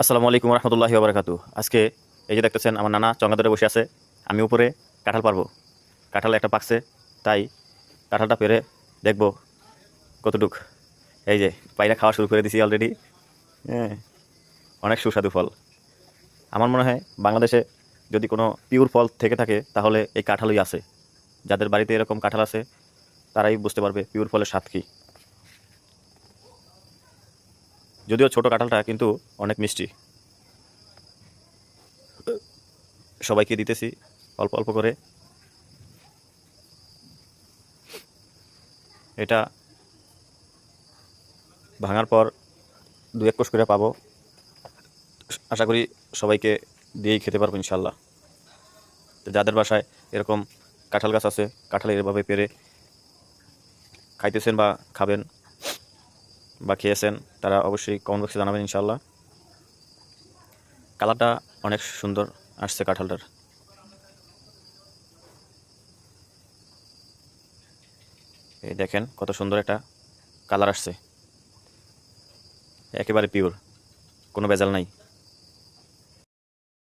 আসসালামু আলাইকুম রহমতুল্লাহি ওবরাকাতু। আজকে এই যে দেখতেছেন আমার নানা চঙ্গা ধরে বসে আছে, আমি উপরে কাঁঠাল পারবো। কাঁঠাল একটা পাকছে, তাই কাঁঠালটা পেরে দেখবো কতটুক। এই যে পায়রা খাওয়া শুরু করে দিছি অলরেডি। হ্যাঁ, অনেক সুস্বাদু ফল। আমার মনে হয় বাংলাদেশে যদি কোনো পিওর ফল থেকে থাকে তাহলে এই কাঁঠালই আছে। যাদের বাড়িতে এরকম কাঁঠাল আছে তারাই বুঝতে পারবে পিওর ফলের স্বাদ কী। যদিও ছোট কাঁঠালটা কিন্তু অনেক মিষ্টি। সবাইকে দিতেছি অল্প অল্প করে। এটা ভাঙার পর দু এক কোষ করে পাবো। আশা করি সবাইকে দিয়েই খেতে পারবো ইনশাল্লাহ। তো যাদের বাসায় এরকম কাঁঠাল গাছ আছে, কাঁঠাল এভাবে পেরে খাইতেছেন বা খাবেন বা খেয়েছেন, তারা অবশ্যই কমেন্ট বক্সে জানাবেন ইনশাল্লাহ। কালারটা অনেক সুন্দর আসছে কাঁঠালটার। এই দেখেন কত সুন্দর একটা কালার আসছে, একেবারে পিওর, কোনো ভেজাল নাই।